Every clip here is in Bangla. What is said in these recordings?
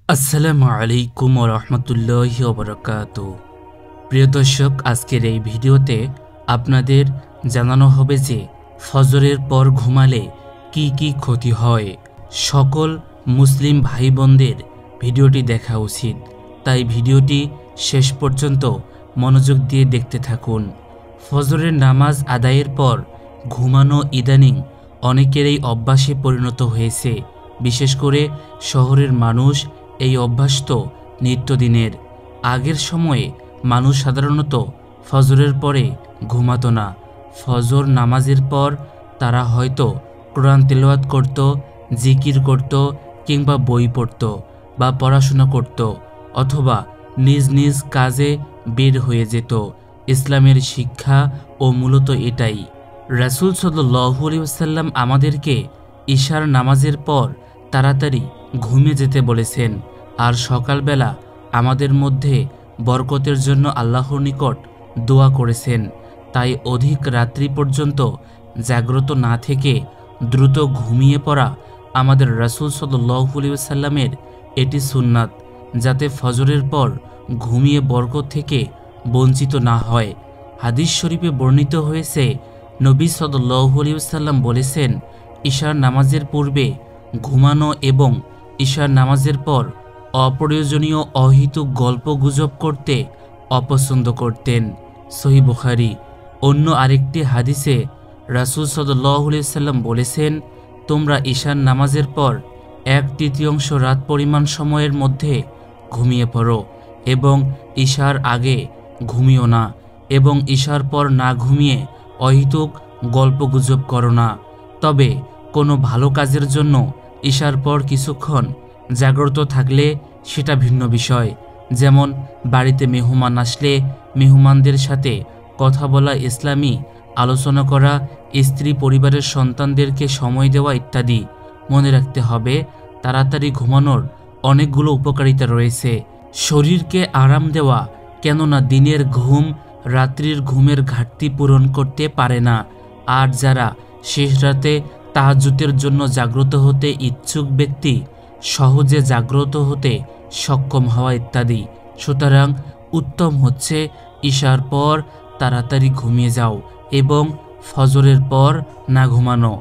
আসসালামু আলাইকুম ওয়া রাহমাতুল্লাহি ওয়া বারাকাতুহু। প্রিয় দর্শক, আজকের এই ভিডিওতে আপনাদের জানানো হবে যে ফজরের পর ঘুমালে কি কি ক্ষতি হয়। সকল মুসলিম ভাই বোনদের ভিডিওটি দেখা উচিত, তাই ভিডিওটি শেষ পর্যন্ত মনোযোগ দিয়ে দেখতে থাকুন। ফজরের নামাজ আদায়ের পর ঘুমানো ইদানিং অনেকেরই অভ্যাসে পরিণত হয়েছে। বিশেষ করে শহরের মানুষ এই অভ্যাস তো নিত্যদিনের। আগের সময়ে মানুষ সাধারণত ফজরের পরে ঘুমাতো না। ফজর নামাজের পর তারা হয়তো কোরআন তেলাওয়াত করত, জিকির করত, কিংবা বই পড়ত বা পড়াশোনা করত, অথবা নিজ নিজ কাজে বের হয়ে যেত। ইসলামের শিক্ষা ও মূলত এটাই। রাসূল সাল্লাল্লাহু আলাইহি ওয়াসাল্লাম আমাদেরকে ইশার নামাজের পর তাড়াতাড়ি ঘুমিয়ে যেতে বলেছেন, আর সকালবেলা আমাদের মধ্যে বরকতের জন্য আল্লাহর নিকট দোয়া করেছেন। তাই অধিক রাত্রি পর্যন্ত জাগ্রত না থেকে দ্রুত ঘুমিয়ে পড়া আমাদের রাসূল সাল্লাল্লাহু আলাইহি ওয়াসাল্লামের এটি সুন্নাত, যাতে ফজরের পর ঘুমিয়ে বরকত থেকে বঞ্চিত না হয়। হাদিস শরীফে বর্ণিত হয়েছে, নবী সাল্লাল্লাহু আলাইহি ওয়াসাল্লাম বলেছেন, ইশার নামাজের পূর্বে ঘুমানো এবং ইশার নামাজের পর অপ্রয়োজনীয় অহেতুক গল্পগুজব করতে অপছন্দ করতেন। সহিহ বুখারী। অন্য আরেকটি হাদিসে রাসূল সাল্লাল্লাহু আলাইহি ওয়াসাল্লাম বলেছেন, তোমরা ইশার নামাজের পর 1/3 রাত পরিমাণ সময়ের মধ্যে ঘুমিয়ে পড়ো এবং ইশার আগে ঘুমিও না, এবং ইশার পর না ঘুমিয়ে অহেতুক গল্পগুজব করো না। তবে কোনো ভালো কাজের জন্য ইশার পর কিছুক্ষণ জাগ্রত থাকলে সেটা ভিন্ন বিষয়। যেমন বাড়িতে মেহমান আসলে মেহমানদের সাথে কথা বলা, ইসলামী আলোচনা করা, স্ত্রী পরিবারের সন্তানদেরকে সময় দেওয়া ইত্যাদি। মনে রাখতে হবে, তাড়াতাড়ি ঘুমানোর অনেকগুলো উপকারিতা রয়েছে। শরীরকে আরাম দেওয়া, কেননা দিনের ঘুম রাত্রির ঘুমের ঘাটতি পূরণ করতে পারে না। আর যারা শেষ রাতে তাহাজ্জুদের জন্য জাগ্রত হতে ইচ্ছুক ব্যক্তি সহজে জাগ্রত হতে সক্ষম হওয়া ইত্যাদি। সুতরাং উত্তম হচ্ছে ইশার পর তাড়াতাড়ি ঘুমিয়ে যাও এবং ফজরের পর না ঘুমানো।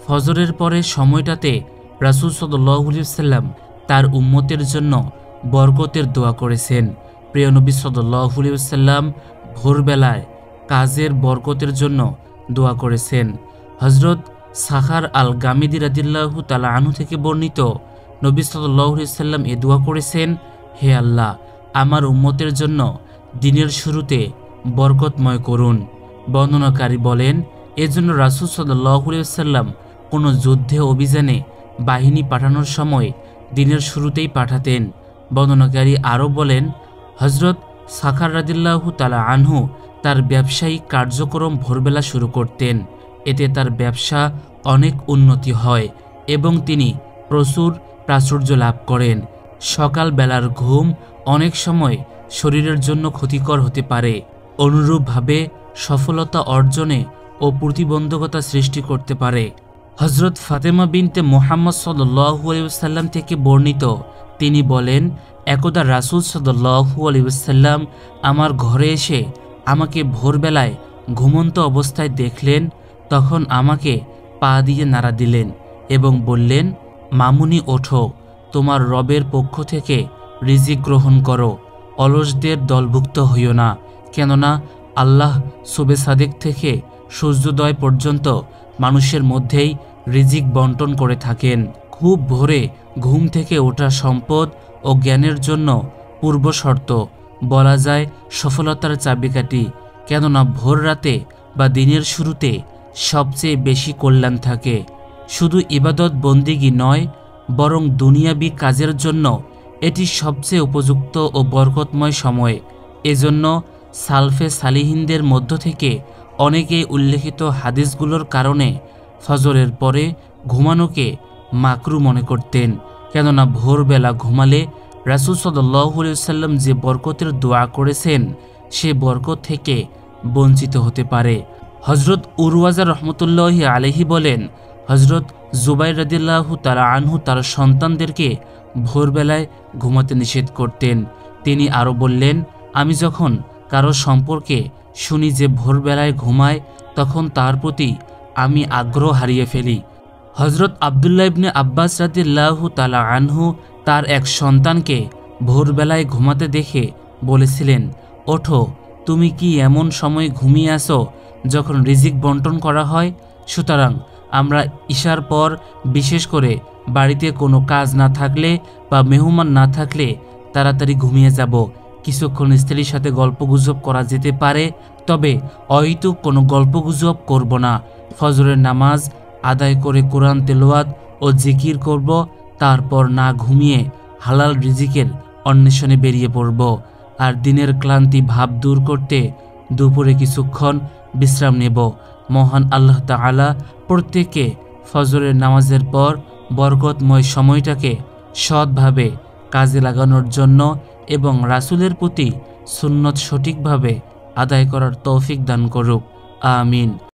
ফজরের পরের সময়টাতে রাসূল সাল্লাল্লাহু আলাইহি ওয়াসাল্লাম তার উম্মতের জন্য বরকতের দোয়া করেছেন। প্রিয় নবী সাল্লাল্লাহু আলাইহি ওয়াসাল্লাম ভোরবেলায় কাজের বরকতের জন্য দোয়া করেছেন। হযরত সাখার আল গামিদি রাদিয়াল্লাহু তাআলা আনহু থেকে বর্ণিত, নবী সাল্লাল্লাহু আলাইহি ওয়াসাল্লাম এ দোয়া করেছেন, হে আল্লাহ, আমার উম্মতের জন্য দিনের শুরুতে বরকতময় করুন। বর্ণনাকারী বলেন, এজন্য রাসূল সাল্লাল্লাহু আলাইহি ওয়াসাল্লাম কোনো যুদ্ধে অভিযানে বাহিনী পাঠানোর সময় দিনের শুরুতেই পাঠাতেন। বর্ণনাকারী আরও বলেন, হযরত সাখার রাদিয়াল্লাহু তাআলা আনহু তার ব্যবসায়িক কার্যক্রম ভোরবেলা শুরু করতেন। এতে তার ব্যবসা অনেক উন্নতি হয় এবং তিনি প্রচুর প্রাচুর্য লাভ করেন। সকালবেলার ঘুম অনেক সময় শরীরের জন্য ক্ষতিকর হতে পারে, অনুরূপভাবে সফলতা অর্জনে ও প্রতিবন্ধকতা সৃষ্টি করতে পারে। হযরত ফাতেমা বিনতে মুহাম্মদ সাল্লাল্লাহু আলাইহি ওয়াসাল্লাম থেকে বর্ণিত, তিনি বলেন, একদা রাসূল সাল্লাল্লাহু আলাইহি ওয়াসাল্লাম আমার ঘরে এসে আমাকে ভোরবেলায় ঘুমন্ত অবস্থায় দেখলেন। তখন আমাকে পা দিয়ে নাড়া দিলেন এবং বললেন, মামুনি ওঠো, তোমার রবের পক্ষ থেকে রিজিক গ্রহণ করো, অলসদের দলভুক্ত হইও না, কেননা আল্লাহ সুবে সাদেক থেকে সূর্যোদয় পর্যন্ত মানুষের মধ্যেই রিজিক বন্টন করে থাকেন। খুব ভোরে ঘুম থেকে ওঠা সম্পদ ও জ্ঞানের জন্য পূর্ব শর্ত, বলা যায় সফলতার চাবিকাঠি, কেননা ভোর রাতে বা দিনের শুরুতে সবচেয়ে বেশি কল্যাণ থাকে। শুধু ইবাদত বন্দিগি নয়, বরং দুনিয়াবি কাজের জন্য এটি সবচেয়ে উপযুক্ত ও বরকতময় সময়। এজন্য সালফে সালিহিনদের মধ্য থেকে অনেকেই উল্লেখিত হাদিসগুলোর কারণে ফজরের পরে ঘুমানোকে মাকরু মনে করতেন, কেননা ভোরবেলা ঘুমালে রাসূল সাল্লাল্লাহু আলাইহি ওয়াসাল্লাম যে বরকতের দোয়া করেছেন সে বরকত থেকে বঞ্চিত হতে পারে। হযরত উরওয়াজা রহমতুল্লাহি আলাইহি বলেন, হযরত জুবাইর রাদিয়াল্লাহু তাআলা আনহু তার সন্তানদেরকে ভোরবেলায় ঘুমাতে নিষেধ করতেন। তিনি আরও বললেন, আমি যখন কারো সম্পর্কে শুনি যে ভোরবেলায় ঘুমায়, তখন তার প্রতি আমি আগ্রহ হারিয়ে ফেলি। হজরত আবদুল্লাহ ইবনে আব্বাস রাদিয়াল্লাহু তাআলা আনহু তার এক সন্তানকে ভোরবেলায় ঘুমাতে দেখে বলেছিলেন, ওঠো, তুমি কি এমন সময় ঘুমিয়ে আসো যখন রিজিক বন্টন করা হয়? সুতরাং আমরা ঈশার পর, বিশেষ করে বাড়িতে কোনো কাজ না থাকলে বা মেহমান না থাকলে তাড়াতাড়ি ঘুমিয়ে যাব। কিছুক্ষণ স্ত্রীর সাথে গল্পগুজব করা যেতে পারে, তবে অহেতুক কোনো গল্পগুজব করব না। ফজরের নামাজ আদায় করে কোরআন তেলাওয়াত ও জিকির করব, তারপর না ঘুমিয়ে হালাল রিজিকের অন্বেষণে বেরিয়ে পড়ব। আর দিনের ক্লান্তি ভাব দূর করতে দুপুরে কিছুক্ষণ বিশ্রাম নেব। মহান আল্লাহ তাআলা প্রত্যেককে ফজরের নামাজের পর বরকতময় সময়টাকে সৎভাবে কাজে লাগানোর জন্য এবং রাসূলের প্রতি সুন্নত সঠিকভাবে আদায় করার তৌফিক দান করুক। আমিন।